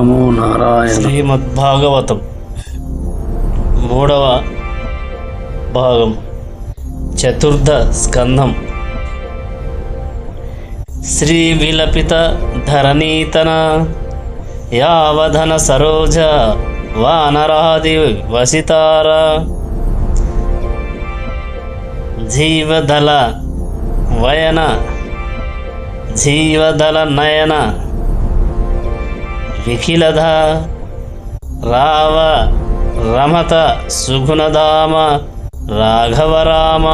నమో నారాయణ. శ్రీమద్భాగవతం 3వ భాగం, చతుర్థ స్కంధం. శ్రీ విలపిత ధరణీతన యావధన సరోజ వానరాది వసితార జీవదల వయన జీవదల నయన విఖిలధ రావ రమత సుగుణధామ రాఘవరామ.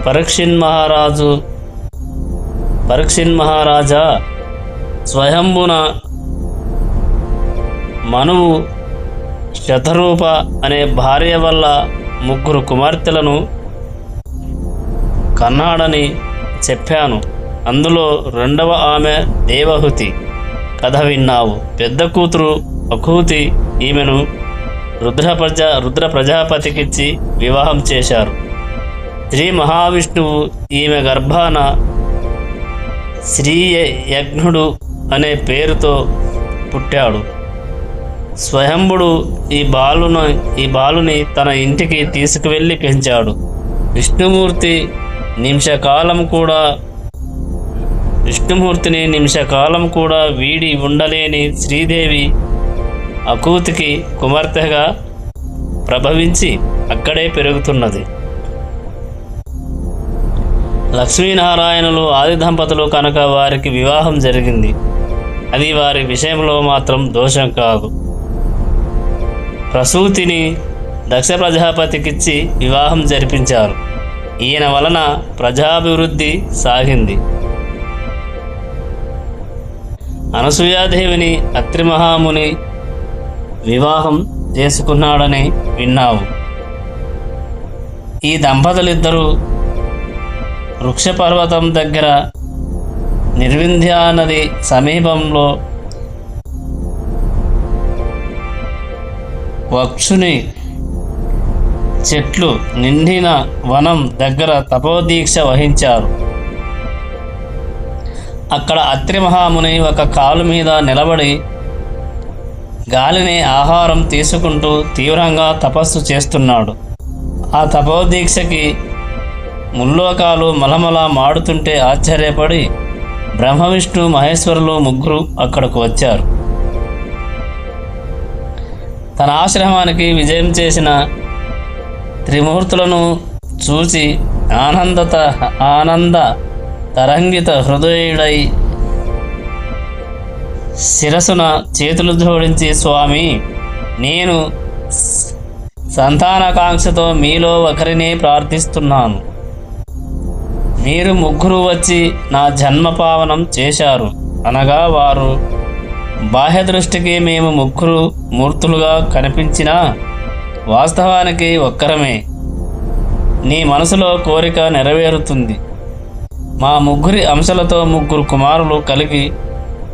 పరీక్షిన్ మహారాజా స్వయంభున మనువు శతరూప అనే భార్య వల్ల 3 కుమార్తెలను కన్నాడని చెప్పాను. అందులో 2వ ఆమె దేవహుతి కథ విన్నావు. పెద్ద కూతురు అకూతి ఈమెను రుద్ర ప్రజాపతికిచ్చి వివాహం చేశారు. శ్రీ మహావిష్ణువు ఈమె గర్భాన శ్రీయజ్ఞుడు అనే పేరుతో పుట్టాడు. స్వయంభుడు ఈ బాలుని తన ఇంటికి తీసుకువెళ్ళి పెంచాడు. విష్ణుమూర్తిని నిమిషకాలం కూడా వీడి ఉండలేని శ్రీదేవి అకూతికి కుమార్తెగా ప్రభవించి అక్కడే పెరుగుతున్నది. లక్ష్మీనారాయణులు ఆది దంపతులు కనుక వారికి వివాహం జరిగింది. అది వారి విషయంలో మాత్రం దోషం కాదు. ప్రసూతిని దక్ష ప్రజాపతికిచ్చి వివాహం జరిపించారు. ఈయన వలన ప్రజాభివృద్ధి సాగింది. అనసూయాదేవిని అత్రి మహాముని వివాహం చేసుకున్నాడని విన్నావు. ఈ దంపతులిద్దరూ వృక్షపర్వతం దగ్గర నిర్వింధ్యా నది సమీపంలో వక్షుని చెట్లు నిండిన వనం దగ్గర తపోదీక్ష వహించారు. అక్కడ అత్రి మహాముని ఒక కాలు మీద నిలబడి గాలిని ఆహారం తీసుకుంటూ తీవ్రంగా తపస్సు చేస్తున్నాడు. ఆ తపోదీక్షకి ముల్లోకాలు మలమల మాడుతుంటే ఆశ్చర్యపడి బ్రహ్మ విష్ణు మహేశ్వరులు 3 అక్కడకు వచ్చారు. తన ఆశ్రమానికి విజయం చేసిన త్రిమూర్తులను చూసి ఆనంద తరంగిత హృదయుడై శిరసున చేతులు జోడించి, స్వామి, నేను సంతానకాంక్షతో మీలో ఒకరినే ప్రార్థిస్తున్నాను. మీరు 3 వచ్చి నా జన్మ పావనం చేశారు అనగా వారు బాహ్య దృష్టికి మేము 3 మూర్తులుగా కనిపించినా వాస్తవానికి ఒక్కరమే. నీ మనసులో కోరిక నెరవేరుతుంది. మా 3 అంశాలతో 3 కుమారులు కలిగి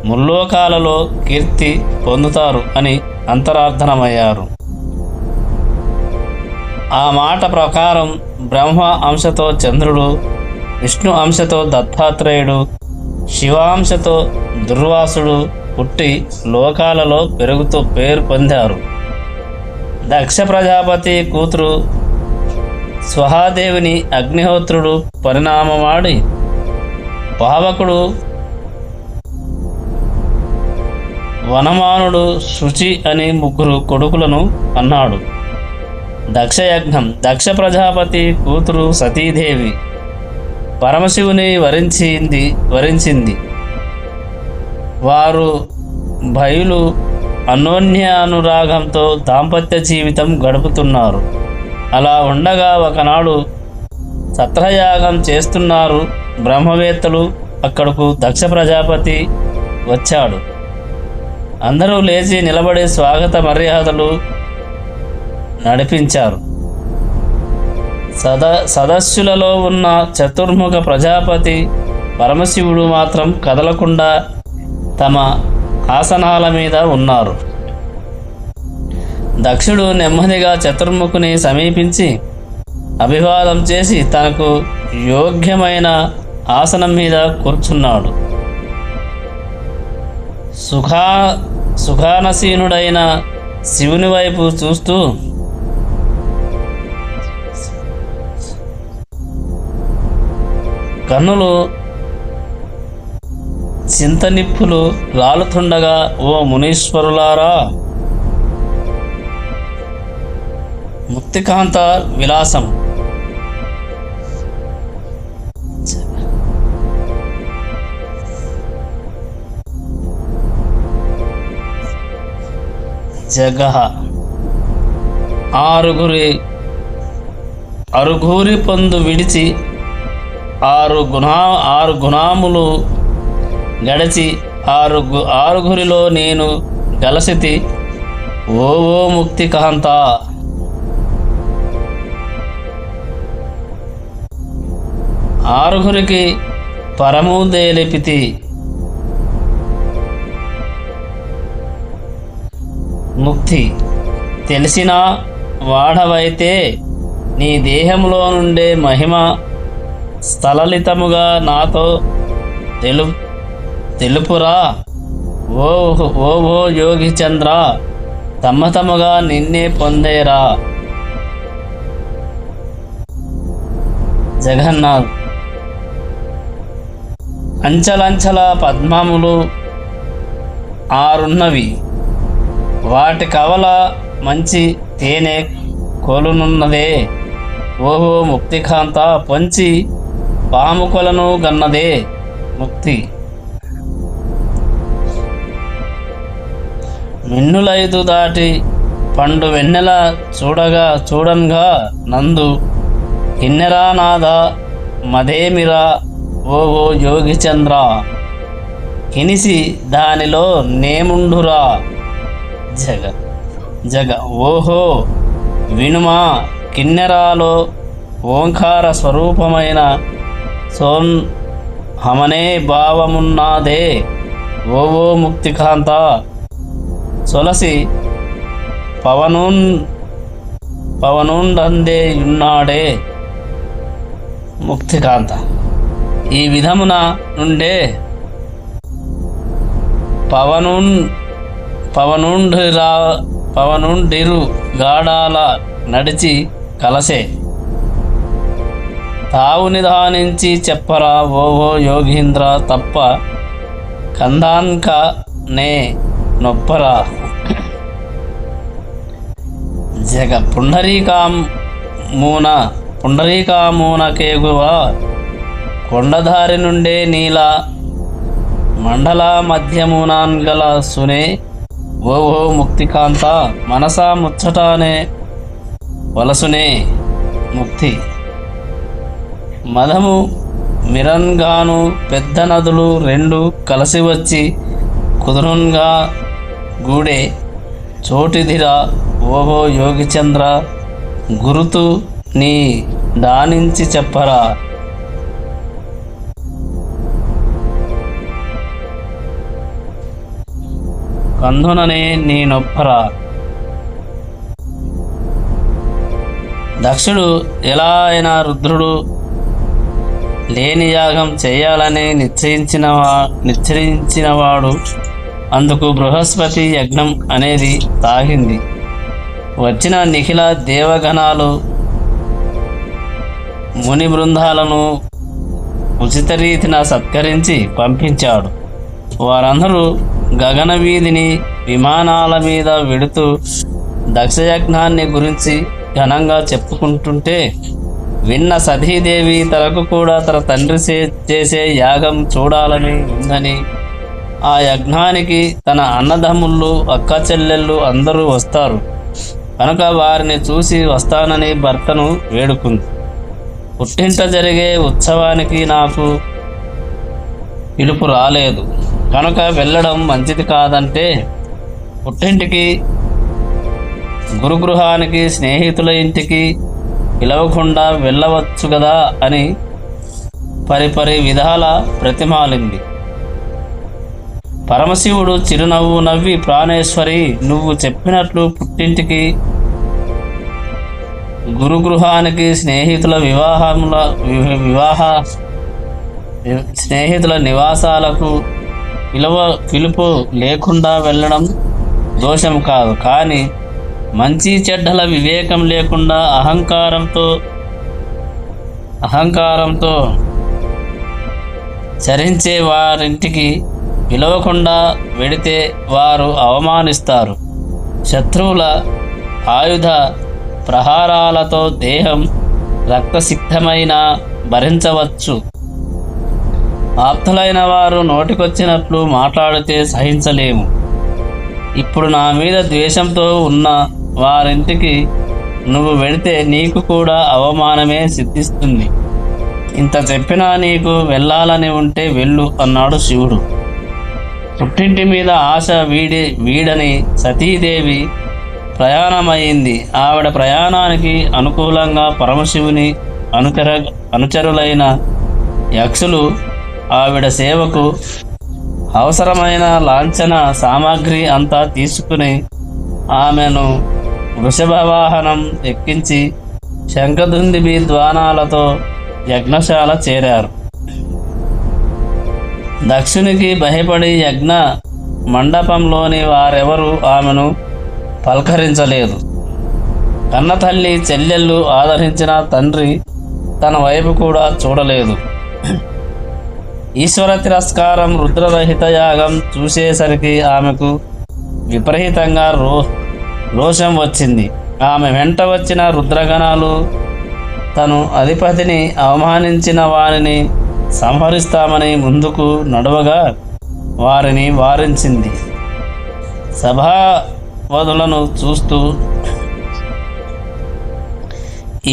ముల్లోకాలలో కీర్తి పొందుతారు అని అంతరార్థనమయ్యారు. ఆ మాట ప్రకారం బ్రహ్మ అంశతో చంద్రుడు, విష్ణు అంశతో దత్తాత్రేయుడు, శివాంశతో దుర్వాసుడు పుట్టి లోకాలలో పెరుగుతూ పేరు పొందారు. దక్ష ప్రజాపతి కూతురు స్వహాదేవిని అగ్నిహోత్రుడు పరిణామమాడి పావకుడు వనమానుడు శుచి అని 3 కొడుకులను అన్నాడు. దక్షయజ్ఞం. దక్ష ప్రజాపతి కూతురు సతీదేవి పరమశివుని వరించింది. వారు భయులు అన్యోన్యానురాగంతో దాంపత్య జీవితం గడుపుతున్నారు. అలా ఉండగా ఒకనాడు సత్రయాగం చేస్తున్నారు బ్రహ్మవేత్తలు. అక్కడకు దక్ష ప్రజాపతి వచ్చాడు. అందరూ లేచి నిలబడి స్వాగత మర్యాదలు నడిపించారు. సదస్సులలో ఉన్న చతుర్ముఖ ప్రజాపతి పరమశివుడు మాత్రం కదలకుండా తమ ఆసనాల మీద ఉన్నారు. దక్షుడు నెమ్మదిగా చతుర్ముఖుని సమీపించి అభివాదం చేసి తనకు యోగ్యమైన ఆసనం మీద కూర్చున్నాడు. సుఖానసీనుడైన శివుని వైపు చూస్తూ కన్నులు చింతనిప్పులు రాలుతుండగా, ఓ మునీశ్వరులారా, ముక్తికాంత విలాసం జగహ అరుగురి పొందు విడిచి ఆరు గుణాములు గడచి ఆరుగురిలో నేను గలసితి, ఓ ముక్తి కాంత. ఆరుగురికి పరముదేలిపితి, ముక్తి తెలిసిన వాడవైతే నీ దేహంలో నుండే మహిమ స్థలలితముగా నాతో తెలుపురా. ఓ యోగి చంద్ర, తమ్మతముగా నిన్నే పొందేరా. జగన్నాథ్. అంచలంచల పద్మములు ఆరున్నవి, వాటి కవల మంచి తేనె కోలునున్నదే. ఓహో ముక్తికాంత, పొంచి పాము కొలను గన్నదే ముక్తి. మిన్నులైదు దాటి పండు వెన్నెల చూడంగా నందు కిన్నెరానాథ మదేమిరా. ఓహో యోగి చంద్ర, కినిసి దానిలో నేముండురా. జగ ఓహో వినుమా, కిన్నెరాలో ఓంకార స్వరూపమైన హమనే భావమున్నాదే. ఓ ముక్తికాంత, సొలసి పవనుండందే యున్నాడే. ముక్తికాంత. ఈ విధమున నుండే పవనుండిరు గాడాల నడిచి కలసే. తావు నిధానించి చెప్పరా, ఓవో యోగీంద్ర, తప్ప కందాన్క నే నొప్పరా. జగ పుండరీకామూనకేగువ కొండధారి నుండే నీల మండల మధ్యమునాన్గల సునే. ఓహో ముక్తికాంత, మనసా ముచ్చటానే వలసునే ముక్తి. మదము మిరంగాను పెద్ద నదులు రెండు కలిసి వచ్చి కుదురున్గా గూడే చోటిదిరా. ఓహో యోగిచంద్ర, గురుతు నీ దానించి చెప్పరా. కందుననే నీ నొప్పరా. దక్షుడు ఎలా అయినా రుద్రుడు లేని యాగం చేయాలని నిశ్చయించినవాడు. అందుకు బృహస్పతి యజ్ఞం అనేది తాగింది. వచ్చిన నిఖిల దేవగణాలు ముని బృందాలను ఉచిత రీతిన సత్కరించి పంపించాడు. వారందరూ గగన వీధిని విమానాల మీద వెడుతూ దక్షయజ్ఞాన్ని గురించి ఘనంగా చెప్పుకుంటుంటే విన్న సతీదేవి తనకు కూడా తన తండ్రి చేసే యాగం చూడాలని ఉందని, ఆ యజ్ఞానికి తన అన్నదమ్ముళ్ళు అక్క చెల్లెళ్ళు అందరూ వస్తారు కనుక వారిని చూసి వస్తానని భర్తను వేడుకుంది. పుట్టింట జరిగే ఉత్సవానికి నాకు పిలుపు రాలేదు కనుక వెళ్ళడం మంచిది కాదంటే, పుట్టింటికి గురుగృహానికి స్నేహితుల ఇంటికి పిలవకుండా వెళ్ళవచ్చు కదా అని పరిపరి విధాల ప్రతిమాలింది. పరమశివుడు చిరునవ్వు నవ్వి, ప్రాణేశ్వరి, నువ్వు చెప్పినట్లు పుట్టింటికి గురుగృహానికి స్నేహితుల నివాసాలకు పిలుపు లేకుండా వెళ్ళడం దోషం కాదు, కానీ మంచి చెడ్డల వివేకం లేకుండా అహంకారంతో చరించే వారింటికి పిలవకుండా వెడితే వారు అవమానిస్తారు. శత్రువుల ఆయుధ ప్రహారాలతో దేహం రక్తసిక్తమైన భరించవచ్చు. ఆప్తులైన వారు నోటికొచ్చినట్లు మాట్లాడితే సహించలేము. ఇప్పుడు నా మీద ద్వేషంతో ఉన్న వారింటికి నువ్వు వెడితే నీకు కూడా అవమానమే సిద్ధిస్తుంది. ఇంత చెప్పినా నీకు వెళ్ళాలని ఉంటే వెళ్ళు అన్నాడు శివుడు. పుట్టింటి మీద ఆశ వీడని సతీదేవి ప్రయాణమైంది. ఆవిడ ప్రయాణానికి అనుకూలంగా పరమశివుని అనుచరులైన యక్షులు ఆవిడ సేవకు అవసరమైన లాంఛన సామాగ్రి అంతా తీసుకుని ఆమెను వృషభవాహనం ఎక్కించి శంఖదుందుబి ద్వానాలతో యజ్ఞశాల చేరారు. దక్షునికి భయపడి యజ్ఞ మండపంలోని వారెవరూ ఆమెను పలకరించలేదు. కన్నతల్లి చెల్లెళ్ళు ఆదరించిన తండ్రి తన వైపు కూడా చూడలేదు. ఈశ్వర తిరస్కారం, రుద్రరహిత యాగం చూసేసరికి ఆమెకు విపరీతంగా రోషం వచ్చింది. ఆమె వెంట వచ్చిన రుద్రగణాలు తను అధిపతిని అవమానించిన వారిని సంహరిస్తామని ముందుకు నడవగా వారిని వారించింది. సభావధులను చూస్తూ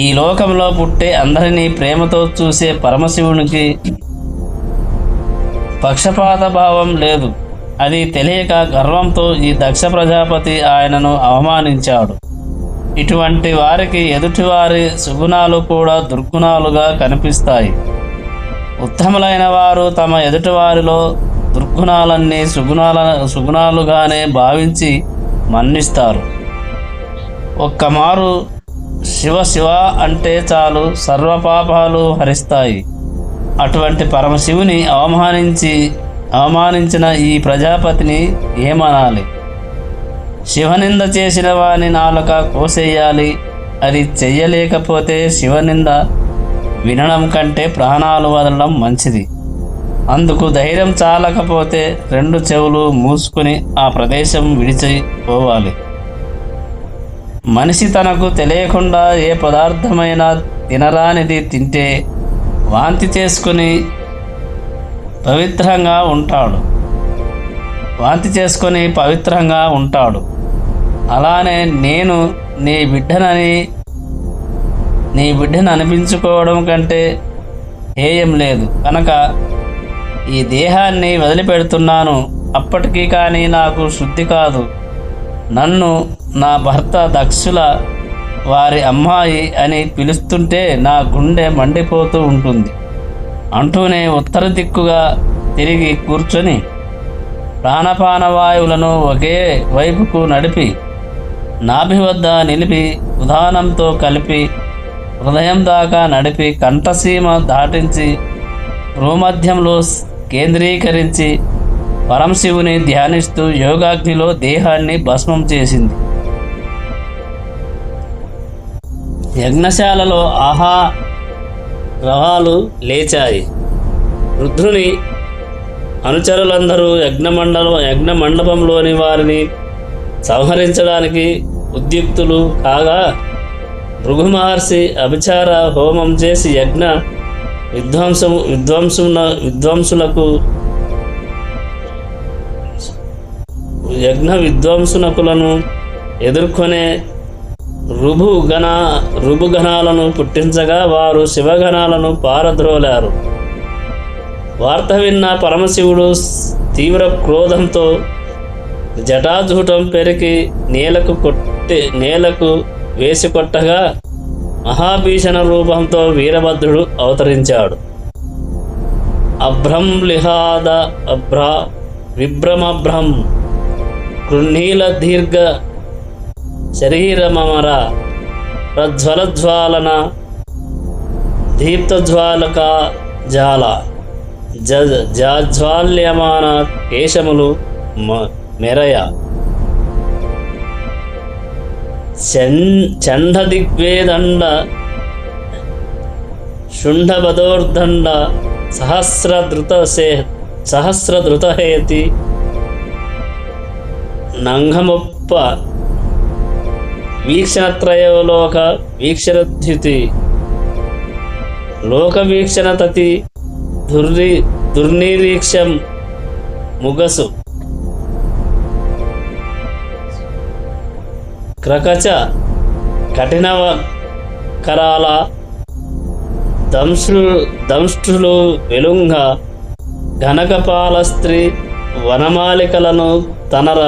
ఈ లోకంలో పుట్టే అందరినీ ప్రేమతో చూసే పరమశివునికి పక్షపాత భావం లేదు. అది తెలియక గర్వంతో ఈ దక్ష ప్రజాపతి ఆయనను అవమానించాడు. ఇటువంటి వారికి ఎదుటివారి సుగుణాలు కూడా దుర్గుణాలుగా కనిపిస్తాయి. ఉత్తములైన వారు తమ ఎదుటివారిలో దుర్గుణాలన్నీ సుగుణాలుగానే భావించి మన్నిస్తారు. ఒక్కమారు శివ శివ అంటే చాలు సర్వపాపాలు హరిస్తాయి. అటువంటి పరమశివుని అవమానించిన ఈ ప్రజాపతిని ఏమనాలి? శివనింద చేసిన వాని నాలుక కోసేయాలి. అది చెయ్యలేకపోతే శివనింద వినడం కంటే ప్రాణాలు వదలడం మంచిది. అందుకు ధైర్యం చాలకపోతే 2 చెవులు మూసుకుని ఆ ప్రదేశం విడిచిపోవాలి. మనిషి తనకు తెలియకుండా ఏ పదార్థమైనా తినరానిది తింటే వాంతి చేసుకుని పవిత్రంగా ఉంటాడు. అలానే నేను నీ బిడ్డను అనిపించుకోవడం కంటే హేయం లేదు కనుక ఈ దేహాన్ని వదిలిపెడుతున్నాను. అప్పటికీ కానీ నాకు శుద్ధి కాదు. నన్ను నా భర్త దక్షుల వారి అమ్మాయి అని పిలుస్తుంటే నా గుండె మండిపోతూ ఉంటుంది అంటూనే ఉత్తర దిక్కుగా తిరిగి కూర్చొని ప్రాణపానవాయువులను ఒకే వైపుకు నడిపి నాభి వద్ద నిలిపి ఉదానంతో కలిపి హృదయం దాకా నడిపి కంఠసీమ దాటించి భూమధ్యంలో కేంద్రీకరించి పరమశివుని ధ్యానిస్తూ యోగాగ్నిలో దేహాన్ని భస్మం చేసింది. యజ్ఞశాలలో రవాలు లేచాయి. రుద్రుని అనుచరులందరూ యజ్ఞ మండపంలోని వారిని సంహరించడానికి ఉద్యుక్తులు కాగా భృగు మహర్షి అభిచార హోమం చేసి యజ్ఞ విధ్వంసునకులను ఎదుర్కొనే రుభుగణాలను పుట్టించగా వారు శివగణాలను పారద్రోలారు. వార్త విన్న పరమశివుడు తీవ్ర క్రోధంతో జటాజూటం పెరికి నేలకు వేసి కొట్టగా మహాభీషణ రూపంతో వీరభద్రుడు అవతరించాడు. విభ్రమభ్రం కృణీల దీర్ఘ శరీరమమర ప్రజ్వలజ్వాలన దీప్తజ్వాలక జాల జాజ్వాల్యమాన కేశములు మెరయ చండదిగ్వేదండ శుంఠబదోర్దండ సహస్రధృతహేతి నంఘమొప్ప వీక్షణత్రయోలోక వీక్షణద్యుతి లోకవీక్షణ తతి దుర్నిరీక్షం ముగసు క్రకచ కఠినవ కరాల దంష్ట్రులు వెలుంగ ఘనకపాల స్త్రీ వనమాలికలను తనర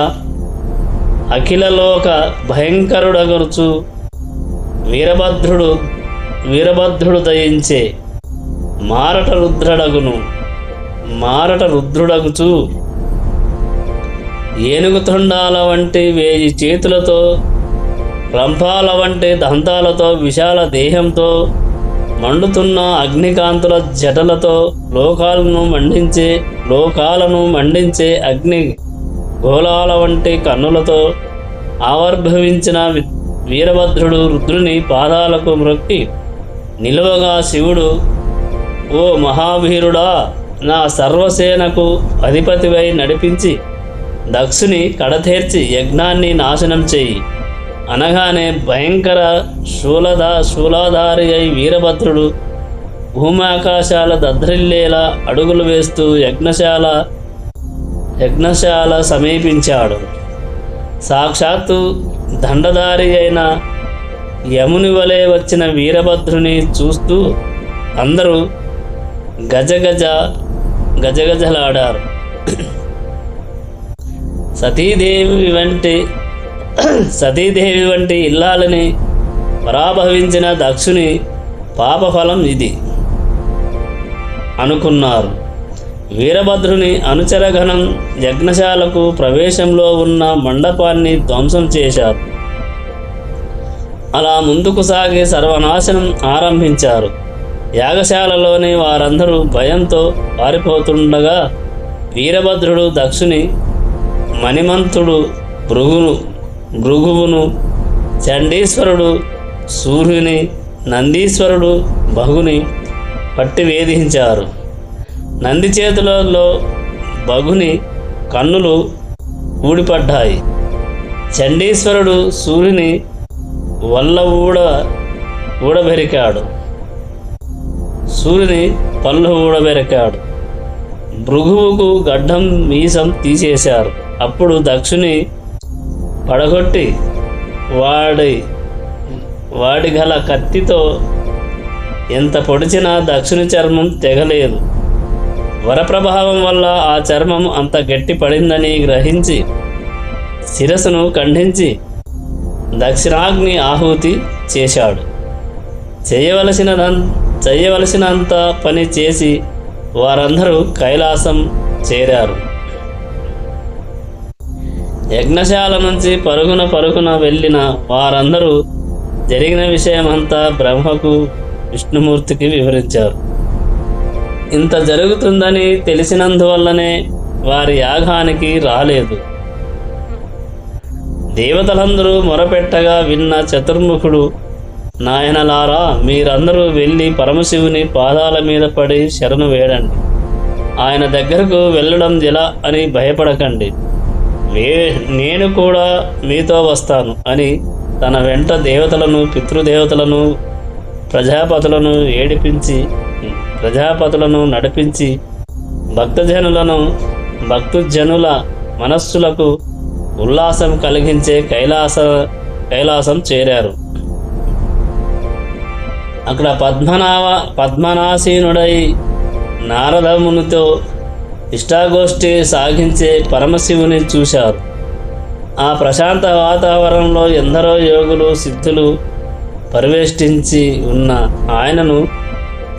అఖిలలోక భయంకరుడగరుచు వీరభద్రుడు దయించే మారట రుద్రుడగుచు ఏనుగు తొండాల వంటి 1000 చేతులతో రంపాల వంటి దంతాలతో విశాల దేహంతో మండుతున్న అగ్నికాంతుల జటలతో లోకాలను మండించే అగ్ని గోళాల వంటి కన్నులతో ఆవిర్భవించిన వీరభద్రుడు రుద్రుని పాదాలకు మ్రొక్కి నిలువగా శివుడు, ఓ మహావీరుడా, నా సర్వసేనకు అధిపతివై నడిపించి దక్షుని కడతేర్చి యజ్ఞాన్ని నాశనం చేయి అనగానే భయంకర శూలాధారి అయి వీరభద్రుడు భూమాకాశాల దద్దరిల్లేలా అడుగులు వేస్తూ యజ్ఞశాల సమీపించాడు. సాక్షాత్తు దండధారి అయిన యముని వలె వచ్చిన వీరభద్రుని చూస్తూ అందరూ గజగజలాడారు. సతీదేవి వంటి ఇల్లాలని పరాభవించిన దక్షుని పాపఫలం ఇది అనుకున్నారు. వీరభద్రుని అనుచరగణం యజ్ఞశాలకు ప్రవేశంలో ఉన్న మండపాన్ని ధ్వంసం చేశారు. అలా ముందుకు సాగి సర్వనాశనం ఆరంభించారు. యాగశాలలోని వారందరూ భయంతో పారిపోతుండగా వీరభద్రుడు దక్షుని మణిమంతుడు భృగువును, చండీశ్వరుడు సూర్యుని, నందీశ్వరుడు భగుని పట్టి వేధించారు. నంది చేతులలో భగుని కన్నులు ఊడిపడ్డాయి. చండీశ్వరుడు సూర్యుని వల్ల ఊడబెరికాడు. సూర్యుని పళ్ళు ఊడబెరికాడు. భృగువుకు గడ్డం మీసం తీసేశారు. అప్పుడు దక్షుని పడగొట్టి వాడి గల కత్తితో ఎంత పొడిచినా దక్షుని చర్మం తెగలేదు. వరప్రభావం వల్ల ఆ చర్మం అంత గట్టి పడిందని గ్రహించి శిరస్సును ఖండించి దక్షిణాగ్ని ఆహుతి చేశాడు. చేయవలసినంత పని చేసి వారందరూ కైలాసం చేరారు. యజ్ఞశాల నుంచి పరుగున వెళ్ళిన వారందరూ జరిగిన విషయమంతా బ్రహ్మకు, విష్ణుమూర్తికి వివరించారు. ఇంత జరుగుతుందని తెలిసినందువల్లనే వారి యాగానికి రాలేదు. దేవతలందరూ మొరపెట్టగా విన్న చతుర్ముఖుడు, నాయనలారా, మీరందరూ వెళ్ళి పరమశివుని పాదాల మీద పడి శరణు వేడండి. ఆయన దగ్గరకు వెళ్ళడం ఎలా అని భయపడకండి. నేను కూడా మీతో వస్తాను అని తన వెంట దేవతలను, పితృదేవతలను, ప్రజాపతులను నడిపించి భక్తుజనుల మనస్సులకు ఉల్లాసం కలిగించే కైలాసం చేరారు. అక్కడ పద్మనాసీనుడై నారదమునితో ఇష్టాగోష్ఠి సాగించే పరమశివుని చూశారు. ఆ ప్రశాంత వాతావరణంలో ఎందరో యోగులు, సిద్ధులు పరివేష్టించి ఉన్న ఆయనను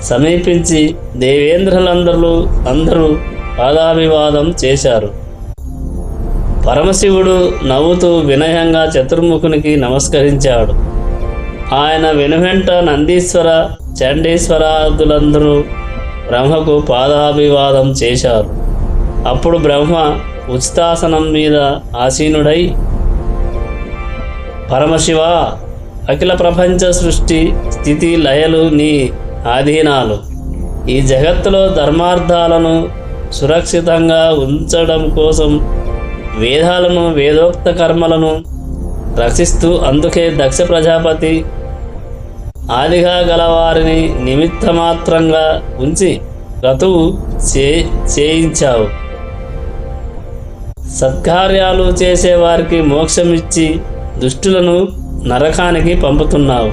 సమీపించి అందరూ పాదాభివాదం చేశారు. పరమశివుడు నవ్వుతూ వినయంగా చతుర్ముఖునికి నమస్కరించాడు. ఆయన వెనువెంట నందీశ్వర, చండీశ్వరాదులందరూ బ్రహ్మకు పాదాభివాదం చేశారు. అప్పుడు బ్రహ్మ ఉచితాసనం మీద ఆసీనుడై పరమశివ, అఖిల ప్రపంచ సృష్టి స్థితి లయలు నీ ఆధీనాలు. ఈ జగత్తులో ధర్మార్థాలను సురక్షితంగా ఉంచడం కోసం వేదాలను, వేదోక్త కర్మలను రక్షిస్తూ, అందుకే దక్ష ప్రజాపతి ఆదిగా గలవారిని నిమిత్తమాత్రంగా ఉంచి క్రతువు చేయించావు. సత్కార్యాలు చేసేవారికి మోక్షమిచ్చి దుష్టులను నరకానికి పంపుతున్నావు.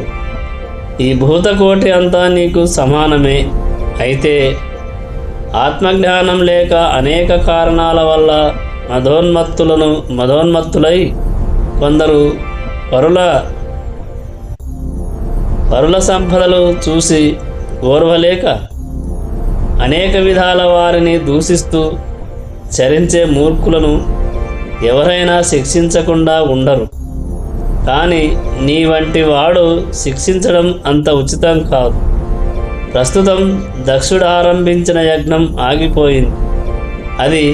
ఈ భూతకోటి అంతా నీకు సమానమే. అయితే ఆత్మజ్ఞానం లేక అనేక కారణాల వల్ల మదోన్మత్తులై కొందరు పరుల సంపదలు చూసి ఓర్వలేక అనేక విధాల వారిని దూషిస్తూ చరించే మూర్ఖులను ఎవరైనా శిక్షించకుండా ఉండరు. కానీ నీ వంటి వాడు శిక్షించడం అంత ఉచితం కాదు. ప్రస్తుతం దక్షుడు ఆరంభించిన యజ్ఞం ఆగిపోయింది. అది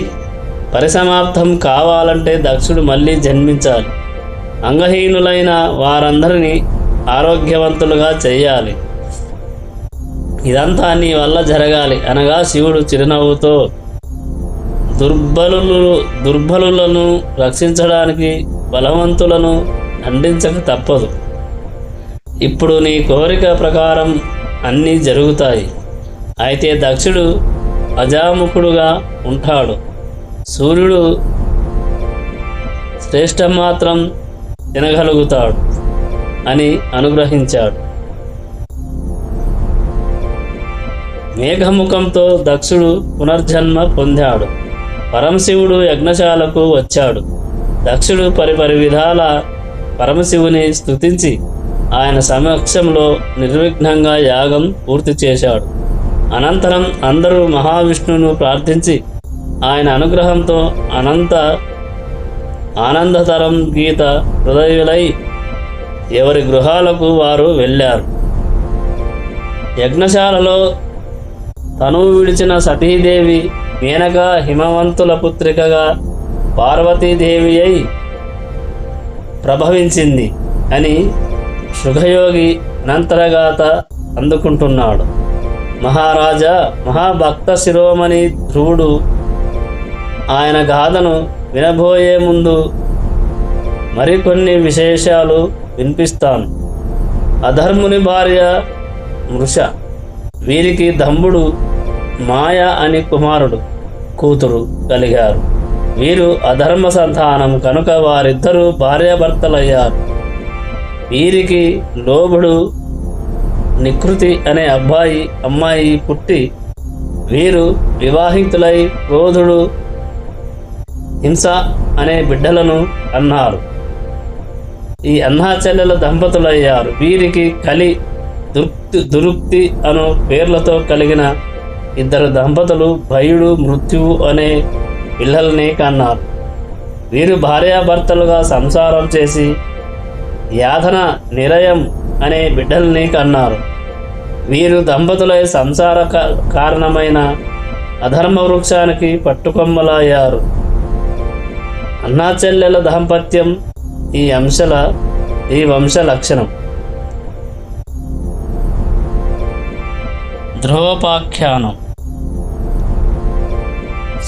పరిసమాప్తం కావాలంటే దక్షుడు మళ్ళీ జన్మించాలి. అంగహీనులైన వారందరినీ ఆరోగ్యవంతులుగా చేయాలి. ఇదంతా నీ వల్ల జరగాలి అనగా శివుడు చిరునవ్వుతో, దుర్బలులను రక్షించడానికి బలవంతులను దండించక తప్పదు. ఇప్పుడు నీ కోరిక ప్రకారం అన్నీ జరుగుతాయి. అయితే దక్షుడు అజాముఖుడుగా ఉంటాడు. సూర్యుడు శ్రేష్టం మాత్రం తినగలుగుతాడు అని అనుగ్రహించాడు. మేఘముఖంతో దక్షుడు పునర్జన్మ పొందాడు. పరమశివుడు యజ్ఞశాలకు వచ్చాడు. దక్షుడు పరిపరి విధాల పరమశివుని స్తుతించి ఆయన సమక్షంలో నిర్విఘ్నంగా యాగం పూర్తి చేశాడు. అనంతరం అందరూ మహావిష్ణువును ప్రార్థించి ఆయన అనుగ్రహంతో ఆనందతరం గీత హృదయులై ఎవరి గృహాలకు వారు వెళ్ళారు. యజ్ఞశాలలో తనువు విడిచిన సతీదేవి మేనక హిమవంతుల పుత్రికగా పార్వతీదేవి అయి ప్రభవించింది అని శృగయోగి అనంతరగాథ అందుకుంటున్నాడు. మహారాజా, మహాభక్త శిరోమణి ధ్రువుడు ఆయన గాథను వినబోయే ముందు మరికొన్ని విశేషాలు వినిపిస్తాను. అధర్ముని భార్య మృష, వీరికి దంబుడు మాయ అని కూతురు కలిగారు. వీరు అధర్మ సంతానం కనుక వారిద్దరూ భార్యాభర్తలయ్యారు. వీరికి లోభుడు నికృతి అనే అమ్మాయి పుట్టి వీరు వివాహితులై క్రోధుడు హింస అనే బిడ్డలను అన్నారు. ఈ అన్నా చెల్లెల దంపతులయ్యారు. వీరికి కలి, దురుక్తి అను పేర్లతో కలిగిన ఇద్దరు దంపతులు భయుడు, మృత్యువు అనే పిల్లల్ని కన్నారు. వీరు భార్యాభర్తలుగా సంసారం చేసి యాధన, నిరయం అనే బిడ్డల్ని కన్నారు. వీరు దంపతులై సంసార కారణమైన అధర్మ వృక్షానికి పట్టుకొమ్మలయ్యారు. అన్నా చెల్లెల దాంపత్యం ఈ వంశ లక్షణం. ధ్రువోపాఖ్యానం.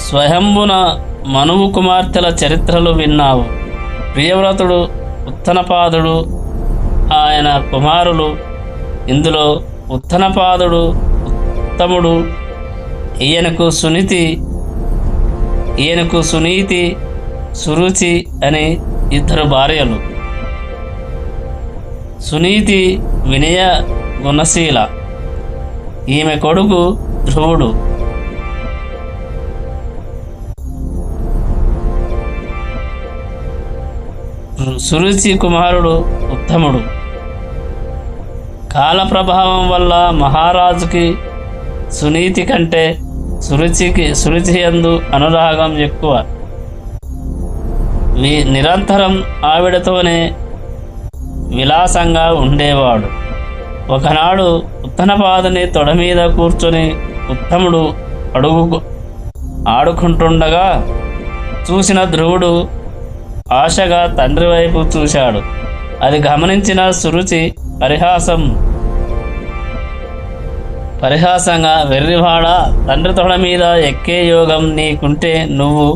స్వయంభున మనువు కుమార్తెల చరిత్రలు విన్నావు. ప్రియవ్రతుడు, ఉత్తనపాదుడు, ఆయన కుమారులు. ఇందులో ఉత్తనపాదుడు ఉత్తముడు. ఈయనకు సునీతి, సురుచి అనే ఇద్దరు భార్యలు. సునీతి వినయ గుణశీల. ఈమె కొడుకు ధ్రువుడు. సురుచి కుమారుడు ఉత్తముడు. కాల ప్రభావం వల్ల మహారాజుకి సునీతి కంటే సురుచి యందు అనురాగం ఎక్కువ. నిరంతరం ఆవిడతోనే విలాసంగా ఉండేవాడు. ఒకనాడు ఉత్తనపాదుని తొడ మీద కూర్చొని ఉత్తముడు ఆడుకుంటుండగా చూసిన ధ్రువుడు ఆశగా తండ్రి వైపు చూశాడు. అది గమనించిన సురుచి పరిహాసంగా, వెర్రివాడా, తండ్రి తొడ మీద ఎక్కే యోగం నీకుంటే నువ్వు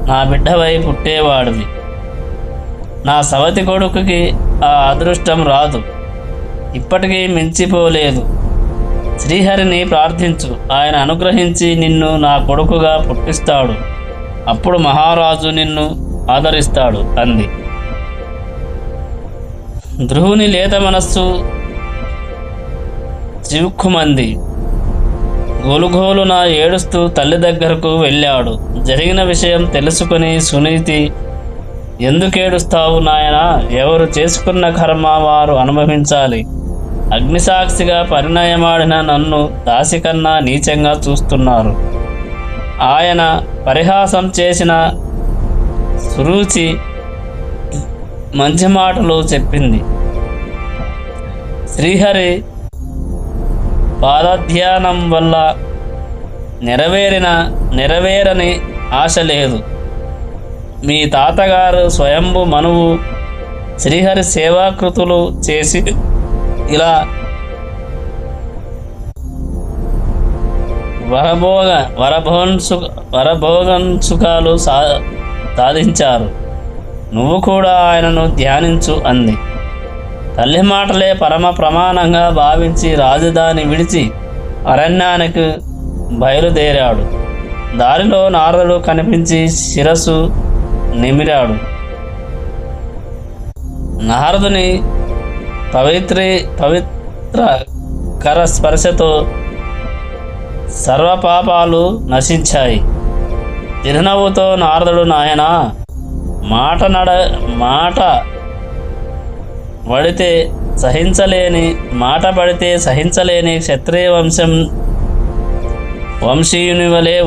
నా బిడ్డవై పుట్టేవాడివి. నా సవతి కొడుకుకి ఆ అదృష్టం రాదు, ఇప్పటికీ మించిపోలేదు. శ్రీహరిని ప్రార్థించు, ఆయన అనుగ్రహించి నిన్ను నా కొడుకుగా పుట్టిస్తాడు. అప్పుడు మహారాజు నిన్ను ఆదరిస్తాడు అంది. ధ్రువుని లేత మనస్సు చివుక్కుమంది. గోలుగోలున ఏడుస్తూ తల్లి దగ్గరకు వెళ్ళాడు. జరిగిన విషయం తెలుసుకుని సునీతి, ఎందుకేడుస్తావు నాయనా? ఎవరు చేసుకున్న కర్మ వారు అనుభవించాలి. అగ్నిసాక్షిగా పరిణయమాడిన నన్ను దాసి కన్నా నీచంగా చూస్తున్నారు. ఆయన పరిహాసం చేసిన సురుచి మంచి మాటలు చెప్పింది. శ్రీహరి పాదధ్యానం వల్ల నెరవేరని ఆశ లేదు. మీ తాతగారు స్వయంభు మనువు శ్రీహరి సేవాకృతులు చేసి ఇలా వరభోగంసుకాలు సాధించారు. నువ్వు కూడా ఆయనను ధ్యానించు అంది. తల్లి మాటలే పరమ ప్రమాణంగా భావించి రాజధాని విడిచి అరణ్యానికి బయలుదేరాడు. దారిలో నారదుడు కనిపించి శిరస్సు నిమిరాడు. నారదుని పవిత్ర కర స్పర్శతో సర్వపాపాలు నశించాయి. చిరునవ్వుతో నారదుడు, నాయనా, మాట పడితే సహించలేని క్షత్రియ వంశీయుని వలె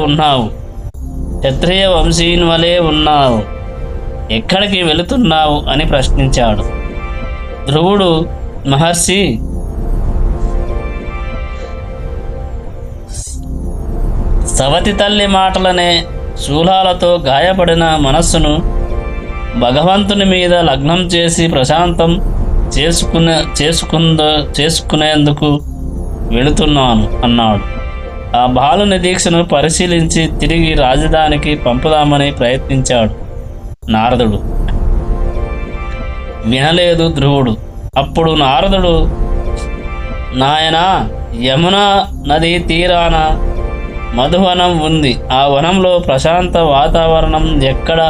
ఉన్నావు. ఎక్కడికి వెళుతున్నావు అని ప్రశ్నించాడు. ధ్రువుడు, మహర్షి, సవతి తల్లి మాటలనే శూలాలతో గాయపడిన మనస్సును భగవంతుని మీద లగ్నం చేసి ప్రశాంతం చేసుకునేందుకు వెళుతున్నాను అన్నాడు. ఆ బాలుని దీక్షను పరిశీలించి తిరిగి రాజధానికి పంపుదామని ప్రయత్నించాడు నారదుడు. వినలేదు ధ్రువుడు. అప్పుడు నారదుడు, నాయనా, యమునా నది తీరాన మధువనం ఉంది. ఆ వనంలో ప్రశాంత వాతావరణం. ఎక్కడ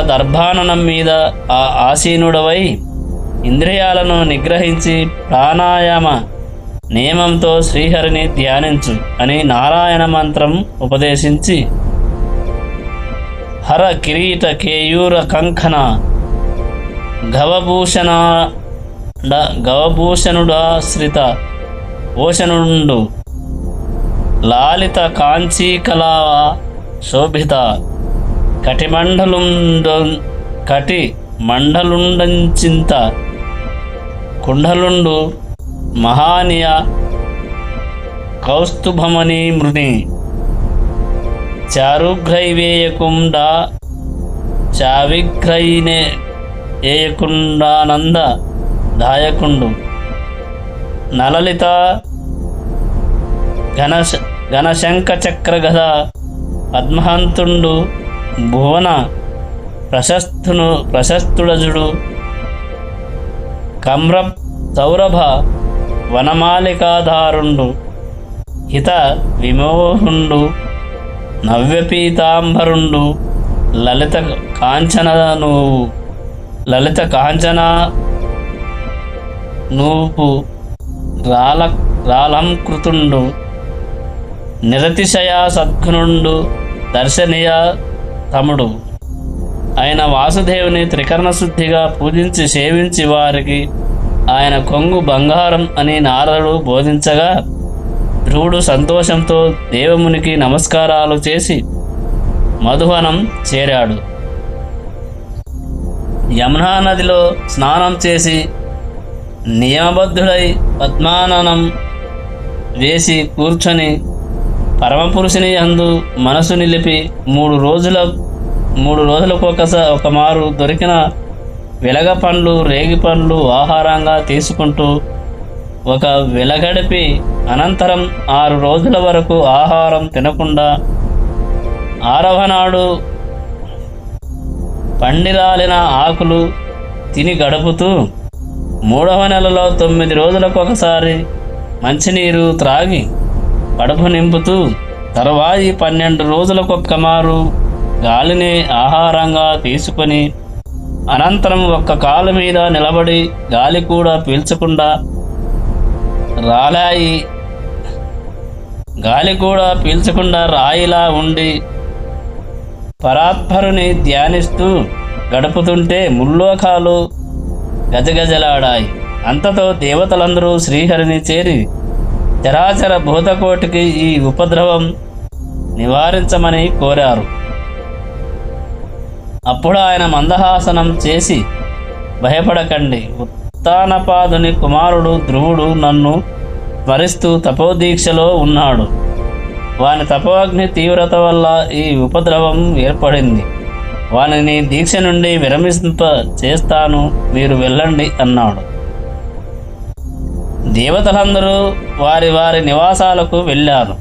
దర్భాననం మీద ఆసీనుడవై ఇంద్రియాలను నిగ్రహించి ప్రాణాయామ నియమంతో శ్రీహరిని ధ్యానించు అని నారాయణ మంత్రం ఉపదేశించి హర కిరీట కేయూర కంకణ గవభూషణుడాశ్రిత ఓషణుండు లాలిత కాంచీకలావ శోభిత కటిమండలుండంచింత కుండలుండు మహానియ కౌస్తుభమణి మృని చారుఘ్రైవేయకుండ చావిఘ్రైనే ఏయకుండానంద దాయకుండు నలలిత ఘనశంఖ చక్రగద పద్మహంతుండు భువన ప్రశస్తుడజుడు కమ్ర సౌరభ వనమాలికాధారుండు హిత విమోహుండు నవ్యపీతాంబరుండు లలిత కాంచన నూపు రాలంకృతుండు నిరతిశయ సద్గుణుండు దర్శనీయ తముడు ఆయన వాసుదేవుని త్రికరణ శుద్ధిగా పూజించి సేవించి వారికి ఆయన కొంగు బంగారం అని నారదుడు బోధించగా ధ్రువుడు సంతోషంతో దేవమునికి నమస్కారాలు చేసి మధువనం చేరాడు. యమునా నదిలో స్నానం చేసి నియమబద్ధుడై పద్మాననం వేసి కూర్చొని పరమపురుషుని యందు మనసు నిలిపి మూడు రోజులకు ఒక మారు దొరికిన వెలగ పండ్లు రేగి పండ్లు ఆహారంగా తీసుకుంటూ ఒక వెలగడిపి అనంతరం 6 రోజుల వరకు ఆహారం తినకుండా 6వ నాడు పండిరాలిన ఆకులు తిని గడుపుతూ 3వ నెలలో 9 రోజులకు ఒకసారి మంచినీరు త్రాగి కడుపు నింపుతూ తరువాయి 12 రోజులకొక్క మారు గాలిని ఆహారంగా తీసుకొని అనంతరం ఒక్క కాలు మీద నిలబడి గాలి కూడా పీల్చకుండా రాయిలా ఉండి పరాత్పరుని ధ్యానిస్తూ గడుపుతుంటే ముల్లోకాలు గజగజలాడాయి. అంతతో దేవతలందరూ శ్రీహరిని చేరి చరాచర భూతకోటికి ఈ ఉపద్రవం నివారించమని కోరారు. అప్పుడు ఆయన మందహాసనం చేసి, భయపడకండి, ఉత్తానపాదుని కుమారుడు ధ్రువుడు నన్ను స్మరిస్తూ తపోదీక్షలో ఉన్నాడు. వాని తపోఅగ్ని తీవ్రత వల్ల ఈ ఉపద్రవం ఏర్పడింది. వానిని దీక్ష నుండి విరమింప చేస్తాను, మీరు వెళ్ళండి అన్నాడు. దేవతలందరూ వారి వారి నివాసాలకు వెళ్ళారు.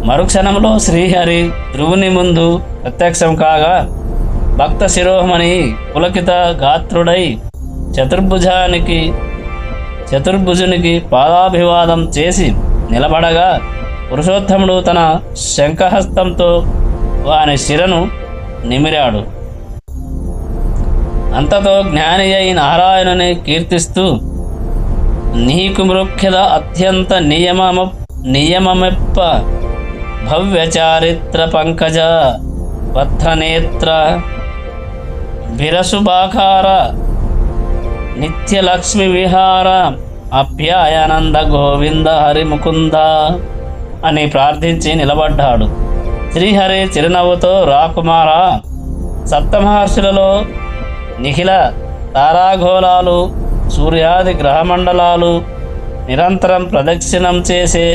మరుక్షణంలో శ్రీహరి ధ్రువుని ముందు ప్రత్యక్షం కాగా భక్త శిరోమణి పులకిత గాత్రుడై చతుర్భుజునికి పాదాభివాదం చేసి నిలబడగా పురుషోత్తముడు తన శంఖహస్తంతో వాని శిరను నిమిరాడు. అంతతో జ్ఞాని అయి నారాయణుని కీర్తిస్తూ, నీకు మృఖ్యద అత్యంత నియమమెప్ప భవ్య చారిత్ర పంకజ వత్రనేత్ర బిరసుబాకార నిత్యలక్ష్మి విహార అప్యాయానంద గోవింద హరిముకుంద అని ప్రార్థించి నిలబడ్డాడు. శ్రీహరి చిరునవ్వుతో, రాకుమారా, సప్తమహర్షులలో నిఖిల తారాగోళాలు సూర్యాది గ్రహమండలాలు నిరంతరం ప్రదక్షిణం చేసే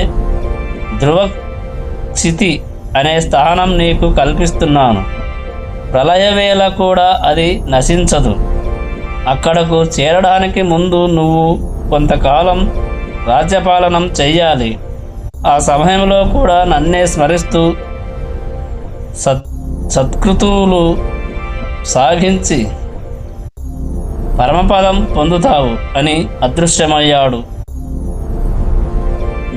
ధ్రువక్షితి అనే స్థానం నీకు కల్పిస్తున్నాను. ప్రళయవేళ కూడా అది నశించదు. అక్కడకు చేరడానికి ముందు నువ్వు కొంతకాలం రాజ్యపాలనం చెయ్యాలి. ఆ సమయంలో కూడా నన్నే స్మరిస్తూ సత్కృతులు సాగించి పరమపదం పొందుతావు అని అదృశ్యమయ్యాడు.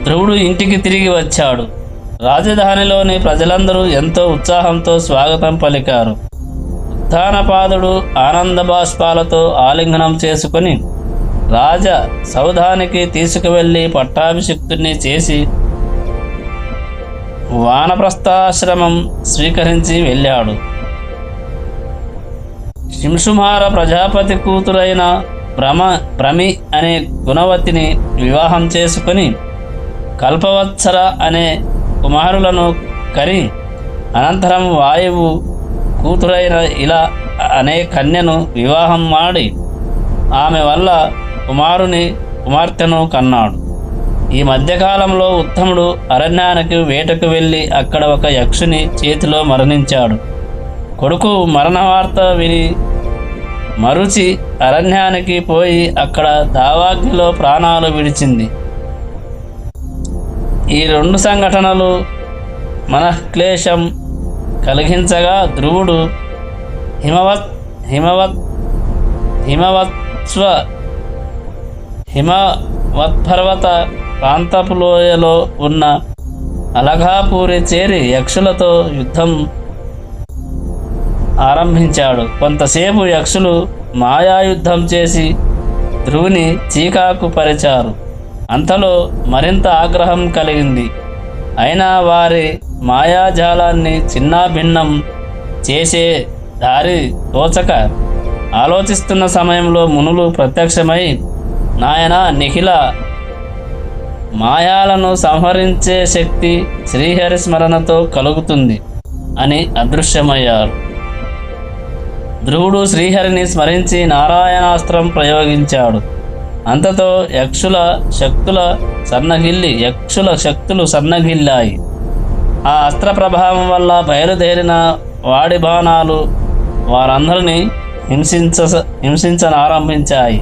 ధ్రువుడు ఇంటికి తిరిగి వచ్చాడు. రాజధానిలోని ప్రజలందరూ ఎంతో ఉత్సాహంతో స్వాగతం పలికారు. ఉత్థానపాదుడు ఆనంద బాష్పాలతో ఆలింగనం చేసుకుని రాజ సౌధానికి తీసుకువెళ్ళి పట్టాభిషిక్తుని చేసి వానప్రస్థాశ్రమం స్వీకరించి వెళ్ళాడు. శింశుమార ప్రజాపతి కూతురైన భ్రమి అనే గుణవతిని వివాహం చేసుకుని కల్పవత్సర అనే కుమారులను కని అనంతరం వాయువు కూతురైన ఇలా అనే కన్యను వివాహం మాడి ఆమె వల్ల కుమార్తెను కన్నాడు. ఈ మధ్యకాలంలో ఉత్తముడు అరణ్యానికి వేటకు వెళ్ళి అక్కడ ఒక యక్షుని చేతిలో మరణించాడు. కొడుకు మరణ వార్త విని మరుచి అరణ్యానికి పోయి అక్కడ దావాగ్నిలో ప్రాణాలు విడిచింది. ఈ 2 సంఘటనలు మనఃక్లేశం కలిగించగా ధ్రువుడు హిమవత్పర్వత ప్రాంతపులోయలో ఉన్న అలఘాపూరి చేరి యక్షులతో యుద్ధం ఆరంభించాడు. కొంతసేపు యక్షులు మాయాయుద్ధం చేసి ధ్రువుని చీకాకు పరిచారు. అంతలో మరింత ఆగ్రహం కలిగింది. అయినా వారి మాయాజాలాన్ని చిన్నాభిన్నం చేసే దారి తోచక ఆలోచిస్తున్న సమయంలో మునులు ప్రత్యక్షమై, నాయన నిఖిల మాయాలను సంహరించే శక్తి శ్రీహరి స్మరణతో కలుగుతుంది అని అదృశ్యమయ్యారు. ధ్రువుడు శ్రీహరిని స్మరించి నారాయణాస్త్రం ప్రయోగించాడు. అంతతో యక్షుల శక్తులు సన్నగిల్లాయి. ఆ అస్త్ర ప్రభావం వల్ల బయలుదేరిన వాడి బాణాలు వారందరినీ హింసించనారంభించాయి.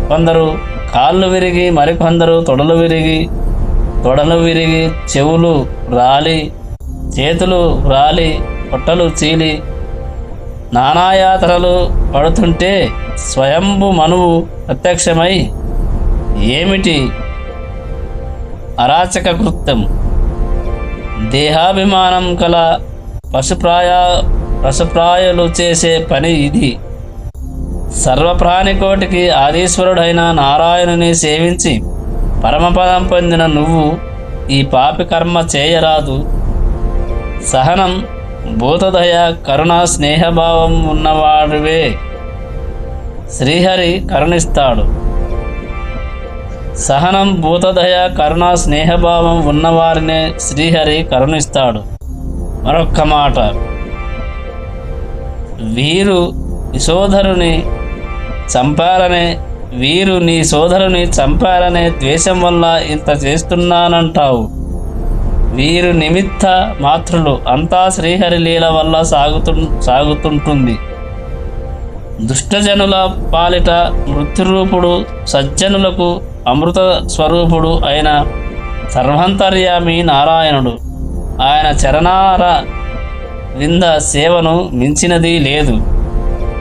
కొందరు కాళ్ళు విరిగి, మరికొందరు తొడలు విరిగి చెవులు రాలి, చేతులు రాలి, పొట్టలు చీలి నానాయాతనలు పడుతుంటే స్వయంభు మనువు ప్రత్యక్షమై, ఏమిటి అరాచక కృత్యం, దేహాభిమానం కల పశుప్రాయులు చేసే పని ఇది. సర్వప్రాణికోటికి ఆదీశ్వరుడైన నారాయణుని సేవించి పరమపదం పొందిన నువ్వు ఈ పాపి కర్మ చేయరాదు. సహనం, భూతదయ, కరుణ, స్నేహభావం ఉన్నవాడివే శ్రీహరి కరుణిస్తాడు. సహనం, భూతదయ, కరుణ, స్నేహభావం ఉన్నవారినే శ్రీహరి కరుణిస్తాడు. మరొక్క మాట, వీరు నీ సోదరుని చంపారనే ద్వేషం వల్ల ఇంత చేస్తున్నానంటావు. వీరు నిమిత్త మాత్రులు, అంతా శ్రీహరి లీల వల్ల సాగుతుంటుంది. దుష్టజనుల పాలిట మృత్యురూపుడు, సజ్జనులకు అమృత స్వరూపుడు అయిన సర్వాంతర్యామి నారాయణుడు. ఆయన చరణార వింద సేవను మించినది లేదు.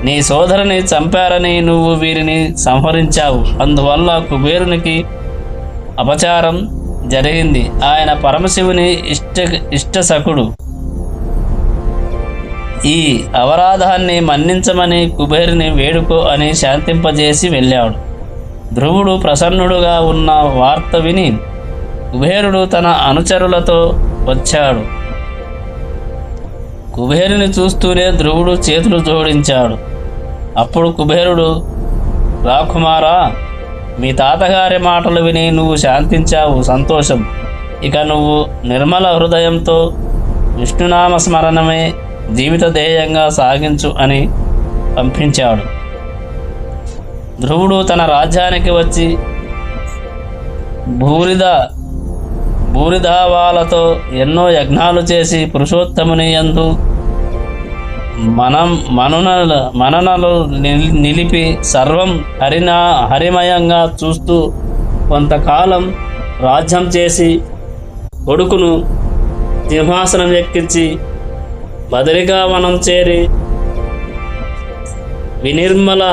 నీ సోదరుని చంపారని నువ్వు వీరిని సంహరించావు. అందువల్ల కుబేరునికి అపచారం జరిగింది. ఆయన పరమశివుని ఇష్టసఖుడు. ఈ అవరాధాన్ని మన్నించమని కుబేరుని వేడుకో అని శాంతింపజేసి వెళ్ళాడు. ధ్రువుడు ప్రసన్నుడుగా ఉన్న వార్త విని కుబేరుడు తన అనుచరులతో వచ్చాడు. కుబేరుని చూస్తూనే ధ్రువుడు చేతులు జోడించాడు. అప్పుడు కుబేరుడు, రాకుమారా, మీ తాతగారి మాటలు విని నువ్వు శాంతించావు, సంతోషం. ఇక నువ్వు నిర్మల హృదయంతో విష్ణునామ స్మరణమే జీవిత ధ్యేయంగా సాగించు అని పంపించాడు. ధ్రువుడు తన రాజ్యానికి వచ్చి భూరిధావాలతో ఎన్నో యజ్ఞాలు చేసి పురుషోత్తముని యందు మననలు నిలిపి సర్వం హరిమయంగా చూస్తూ కొంతకాలం రాజ్యం చేసి కొడుకును సింహాసనం ఎక్కించి బదరికా వనం చేరి వినిర్మల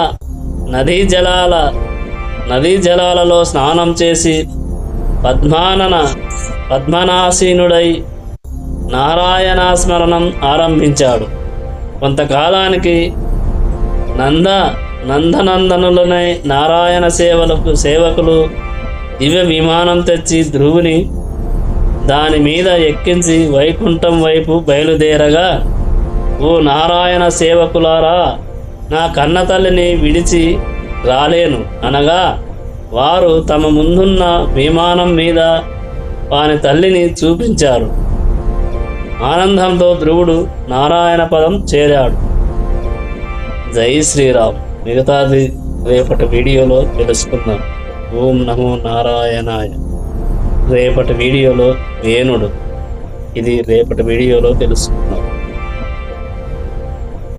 నదీ జలాలలో స్నానం చేసి పద్మనాసీనుడై నారాయణస్మరణం ఆరంభించాడు. కొంతకాలానికి నందనందనులనై నారాయణ సేవకులు దివ్య విమానం తెచ్చి ధ్రువుని దాని మీద ఎక్కించి వైకుంఠం వైపు బయలుదేరగా, ఓ నారాయణ సేవకులారా, నా కన్నతల్లిని విడిచి రాలేను అనగా, వారు తమ ముందున్న విమానం మీద వాని తల్లిని చూపించారు. ఆనందంతో ధ్రువుడు నారాయణ పదం చేరాడు. జై శ్రీరామ్. మిగతాది రేపటి వీడియోలో తెలుసుకుందాం. ఓం నమో నారాయణాయ. రేపటి వీడియోలో వేణుడు, ఇది రేపటి వీడియోలో తెలుసుకుందాం.